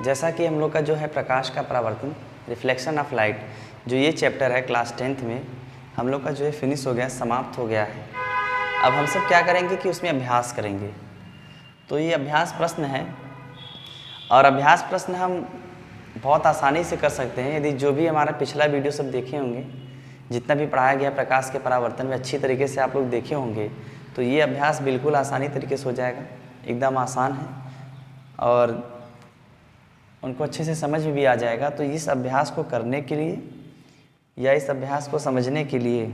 जैसा कि हम लोग का जो है प्रकाश का परावर्तन, रिफ्लेक्शन ऑफ लाइट, जो ये चैप्टर है क्लास 10th में हम लोग का जो है फिनिश हो गया, समाप्त हो गया है। अब हम सब क्या करेंगे कि उसमें अभ्यास करेंगे। तो ये अभ्यास प्रश्न है और अभ्यास प्रश्न हम बहुत आसानी से कर सकते हैं यदि जो भी हमारा पिछला वीडियो सब देखे होंगे, जितना भी पढ़ाया गया प्रकाश के परावर्तन में अच्छी तरीके से आप लोग देखे होंगे, तो ये अभ्यास बिल्कुल आसानी तरीके से हो जाएगा, एकदम आसान है और उनको अच्छे से समझ में भी आ जाएगा। तो इस अभ्यास को करने के लिए या इस अभ्यास को समझने के लिए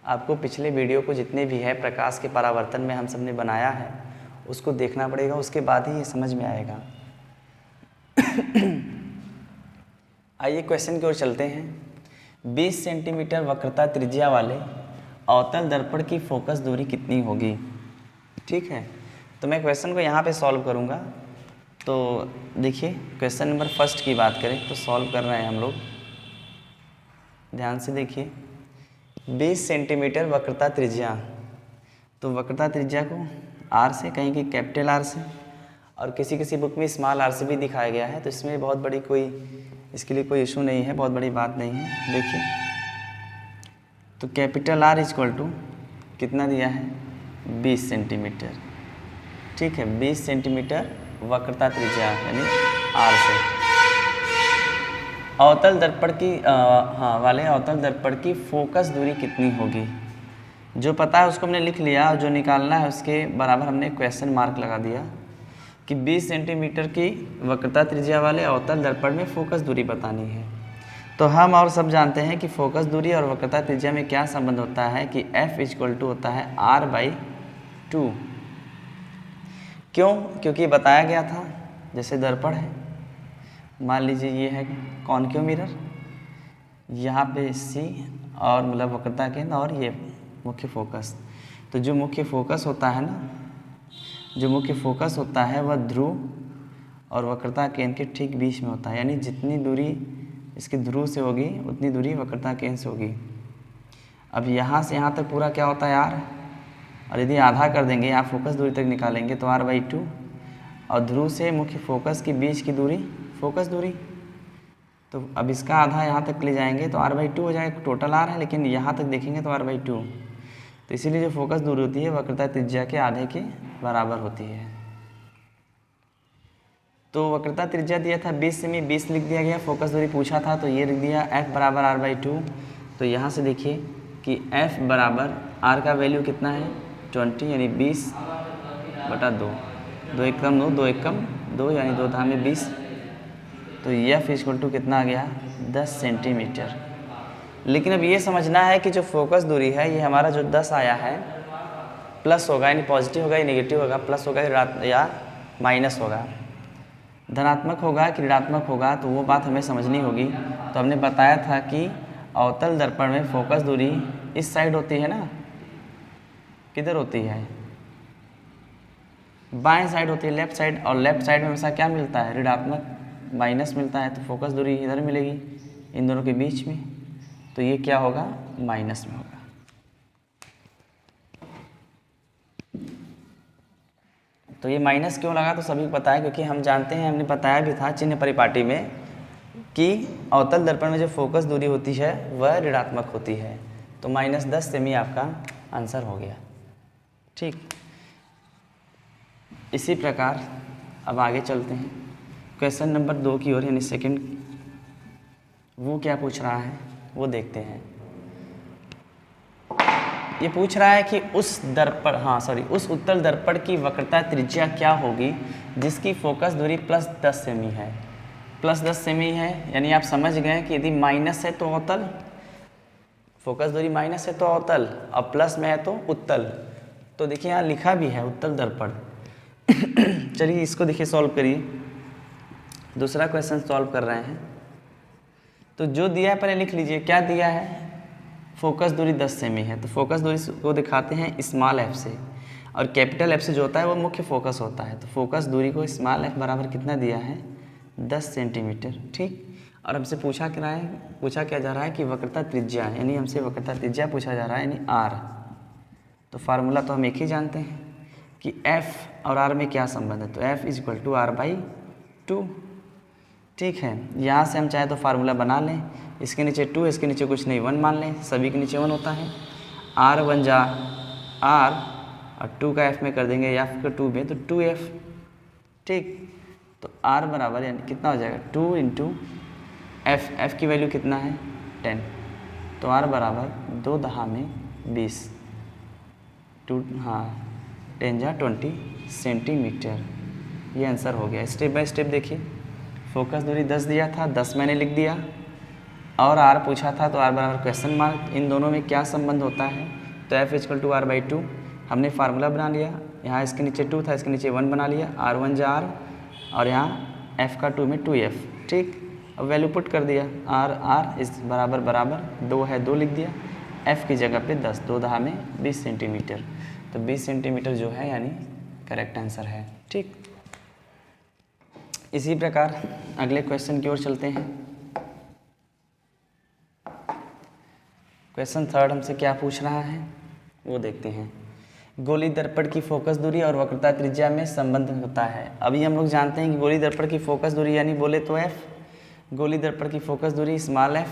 आपको पिछले वीडियो को जितने भी है प्रकाश के परावर्तन में हम सब ने बनाया है उसको देखना पड़ेगा, उसके बाद ही ये समझ में आएगा। आइए क्वेश्चन की ओर चलते हैं। 20 सेंटीमीटर वक्रता त्रिज्या वाले अवतल दर्पण की फोकस दूरी कितनी होगी? ठीक है, तो मैं क्वेश्चन को यहाँ पे सॉल्व करूँगा। तो देखिए क्वेश्चन नंबर फर्स्ट की बात करें तो सॉल्व कर रहे हैं हम लोग, ध्यान से देखिए। 20 सेंटीमीटर वक्रता त्रिज्या, तो वक्रता त्रिज्या को आर से कहेंगे, कैपिटल आर से, और किसी किसी बुक में स्मॉल आर से भी दिखाया गया है, तो इसमें बहुत बड़ी कोई इसके लिए कोई इशू नहीं है, बहुत बड़ी बात नहीं है। देखिए तो कैपिटल आर इक्वल टू कितना दिया है? 20 सेंटीमीटर। ठीक है, 20 सेंटीमीटर वक्रता त्रिज्या यानी आर से अवतल दर्पण की वाले अवतल दर्पण की फोकस दूरी कितनी होगी? जो पता है उसको हमने लिख लिया और जो निकालना है उसके बराबर हमने क्वेश्चन मार्क लगा दिया कि 20 सेंटीमीटर की वक्रता त्रिज्या वाले अवतल दर्पण में फोकस दूरी बतानी है। तो हम और सब जानते हैं कि फोकस दूरी और वक्रता त्रिज्या में क्या संबंध होता है कि F इक्वल टू होता है R/2। क्यों? क्योंकि बताया गया था जैसे दर्पण है, मान लीजिए ये है कॉन्केव मिरर, यहाँ पे C और मतलब वक्रता केंद्र और ये मुख्य फोकस। तो जो मुख्य फोकस होता है ना, जो मुख्य फोकस होता है वह ध्रुव और वक्रता केंद्र के ठीक बीच में होता है, यानी जितनी दूरी इसकी ध्रुव से होगी उतनी दूरी वक्रता केंद्र से होगी। अब यहाँ से यहाँ तक पूरा क्या होता है R, और यदि आधा कर देंगे, यहाँ फोकस दूरी तक निकालेंगे तो R/2, और ध्रुव से मुख्य फोकस के बीच की दूरी फोकस दूरी, तो अब इसका आधा यहाँ तक ले जाएंगे तो R/2 हो जाएगा। टोटल R है लेकिन यहाँ तक देखेंगे तो R/2, तो इसीलिए जो फोकस दूरी होती है वक्रता त्रिज्या के आधे के बराबर होती है। तो वक्रता त्रिज्या दिया था 20 सेमी, 20 लिख दिया गया, फोकस दूरी पूछा था तो ये लिख दिया F बराबर R/2। तो यहाँ से देखिए कि F बराबर R का वैल्यू कितना है 20 यानी 20/2, 2 एकम 2, 2 एकम 2 यानी 2 धामे 20। तो F इक्वल टू कितना आ गया 10 सेंटीमीटर। लेकिन अब ये समझना है कि जो फोकस दूरी है ये हमारा जो 10 आया है प्लस होगा यानी पॉजिटिव होगा या नेगेटिव होगा, प्लस होगा या माइनस होगा, धनात्मक होगा कि ऋणात्मक होगा, तो वो बात हमें समझनी होगी। तो हमने बताया था कि अवतल दर्पण में फोकस दूरी इस साइड होती है ना, किधर होती है? बाएं साइड होती है, लेफ्ट साइड, और लेफ्ट साइड में हमेशा क्या मिलता है? ऋणात्मक, माइनस मिलता है। तो फोकस दूरी इधर मिलेगी इन दोनों के बीच में, तो ये क्या होगा? माइनस में होगा। तो ये माइनस क्यों लगा तो सभी को पता है, क्योंकि हम जानते हैं, हमने बताया भी था चिन्ह परिपाटी में कि अवतल दर्पण में जो फोकस दूरी होती है वह ऋणात्मक होती है। तो -10 सेमी आपका आंसर हो गया। ठीक, इसी प्रकार अब आगे चलते हैं क्वेश्चन नंबर 2 की ओर, यानी सेकंड। वो क्या पूछ रहा है वो देखते हैं। ये पूछ रहा है कि उस उत्तल दर्पण की वक्रता त्रिज्या क्या होगी जिसकी फोकस दूरी +10 सेमी है। +10 सेमी है यानी आप समझ गए कि यदि माइनस है तो अवतल, फोकस दूरी माइनस है तो अवतल, और प्लस में है तो उत्तल। तो देखिए यहाँ लिखा भी है उत्तल दर्पण। चलिए इसको देखिए सॉल्व करिए। दूसरा क्वेश्चन सॉल्व कर रहे हैं। तो जो दिया है पहले लिख लीजिए, क्या दिया है? फोकस दूरी 10 सेमी है, तो फोकस दूरी को दिखाते हैं स्मॉल f से, और कैपिटल F से जो होता है वो मुख्य फोकस होता है। तो फोकस दूरी को स्मॉल f बराबर कितना दिया है? 10 सेंटीमीटर। ठीक, और हमसे पूछा क्या जा रहा है कि वक्रता त्रिज्या, यानी हमसे वक्रता त्रिज्या पूछा जा रहा है यानी R। तो फार्मूला तो हम एक ही जानते हैं कि F और R में क्या संबंध है, तो F इक्वल टू R/2। ठीक है, यहाँ से हम चाहे तो फार्मूला बना लें, इसके नीचे 2, इसके नीचे कुछ नहीं 1 मान लें, सभी के नीचे 1 होता है। R 1 जा R और 2 का F में कर देंगे, F का 2 में तो 2F। ठीक, तो R बराबर यानी कितना हो जाएगा 2 इंटू F, F की वैल्यू कितना है 10, तो R बराबर 2 दहा में 20, 2 हाँ 10 जा 20 सेंटीमीटर। ये आंसर हो गया। स्टेप बाय स्टेप देखिए, फोकस दूरी 10 दिया था, 10 मैंने लिख दिया, और R पूछा था तो R बराबर क्वेश्चन मार्क। इन दोनों में क्या संबंध होता है, तो F इक्वल टू R/2 हमने फार्मूला बना लिया। यहाँ इसके नीचे 2 था, इसके नीचे 1 बना लिया, R 1 जा R और यहाँ F का 2 में 2F। ठीक, अब वैल्यू पुट कर दिया, R इस बराबर बराबर 2 है 2 लिख दिया, F की जगह पे 10, 2 दहा में 20 सेंटीमीटर, तो 20 सेंटीमीटर जो है यानी करेक्ट आंसर है। ठीक, इसी प्रकार अगले क्वेश्चन की ओर चलते हैं। क्वेश्चन 3 हमसे क्या पूछ रहा है वो देखते हैं। गोली दर्पण की फोकस दूरी और वक्रता त्रिज्या में संबंध होता है। अभी हम लोग जानते हैं कि गोली दर्पण की फोकस दूरी यानी बोले तो F, गोली दर्पण की फोकस दूरी स्मॉल f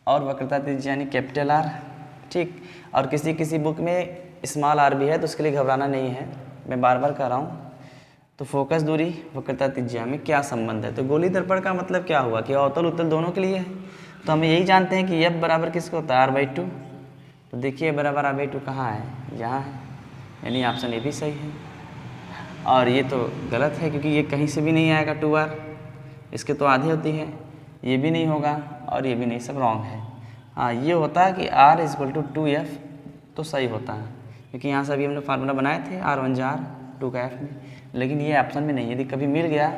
और वक्रता त्रिज्या यानी कैपिटल R। ठीक, और किसी किसी बुक में स्मॉल r भी है, तो उसके लिए घबराना नहीं है, मैं बार बार कह रहा हूँ। तो फोकस दूरी वक्रता त्रिज्या में क्या संबंध है, तो गोली दर्पण का मतलब क्या हुआ कि अवतल उत्तल दोनों के लिए है, तो हमें यही जानते हैं कि F बराबर किसको होता है R/2। तो देखिए बराबर R/2 कहाँ है, यहाँ है, यानी ऑप्शन ए भी सही है। और ये तो गलत है क्योंकि ये कहीं से भी नहीं आएगा 2R, इसके तो आधी होती है, ये भी नहीं होगा और ये भी नहीं, सब रॉन्ग है। हाँ, ये होता है कि R इक्वल टू 2F, तो सही होता है क्योंकि यहाँ से अभी हमने फार्मूला बनाए थे R 1 जा R 2 का F में, लेकिन ये ऑप्शन में नहीं। यदि कभी मिल गया,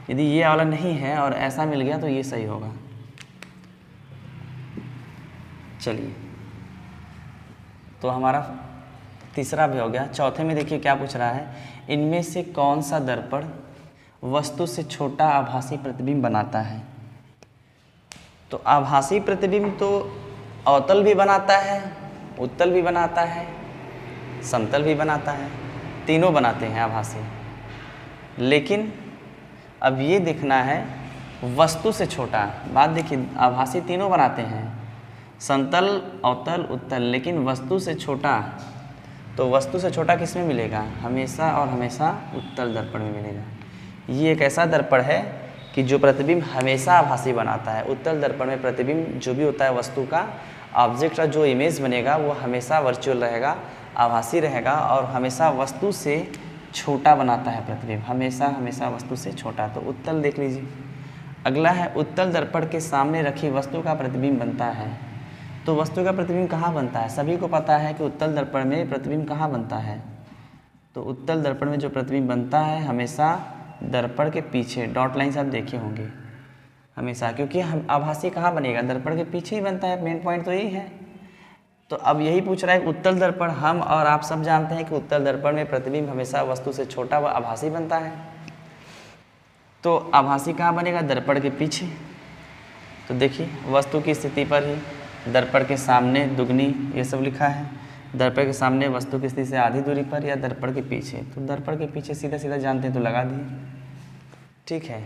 यदि ये वाला नहीं है और ऐसा मिल गया तो ये सही होगा। चलिए, तो हमारा तीसरा भी हो गया। चौथे में देखिए क्या पूछ रहा है, इनमें से कौन सा दर्पण वस्तु से छोटा आभासी प्रतिबिंब बनाता है। तो आभासी प्रतिबिंब तो अवतल भी बनाता है, उत्तल भी बनाता है, समतल भी बनाता है, तीनों बनाते हैं आभासी। लेकिन अब ये देखना है वस्तु से छोटा। बात देखिए, आभासी तीनों बनाते हैं, समतल, अवतल, उत्तल, लेकिन वस्तु से छोटा, तो वस्तु से छोटा किस में मिलेगा, हमेशा और हमेशा उत्तल दर्पण में मिलेगा। ये एक ऐसा दर्पण है कि जो प्रतिबिंब हमेशा आभासी बनाता है। उत्तल दर्पण में प्रतिबिंब जो भी होता है वस्तु का, ऑब्जेक्ट का जो इमेज बनेगा वो हमेशा वर्चुअल रहेगा, आभासी रहेगा और हमेशा वस्तु से छोटा बनाता है प्रतिबिंब, हमेशा हमेशा वस्तु से छोटा। तो उत्तल देख लीजिए। अगला है, उत्तल दर्पण के सामने रखी वस्तु का प्रतिबिंब बनता है। तो वस्तु का प्रतिबिंब कहाँ बनता है, सभी को पता है कि उत्तल दर्पण में प्रतिबिंब कहाँ बनता है। तो उत्तल दर्पण में जो प्रतिबिंब बनता है हमेशा दर्पण के पीछे, डॉट लाइन से आप देखे होंगे हमेशा, क्योंकि हम आभासी कहाँ बनेगा, दर्पण के पीछे ही बनता है, मेन पॉइंट तो यही है। तो अब यही पूछ रहा है कि उत्तल दर्पण, हम और आप सब जानते हैं कि उत्तल दर्पण में प्रतिबिंब हमेशा वस्तु से छोटा व आभासी बनता है। तो आभासी कहाँ बनेगा, दर्पण के पीछे। तो देखिए वस्तु की स्थिति पर ही दर्पण के सामने दुगनी, ये सब लिखा है, दर्पण के सामने वस्तु की स्थिति से आधी दूरी पर या दर्पण के पीछे। तो दर्पण के पीछे सीधा सीधा जानते हैं तो लगा दिए। ठीक है।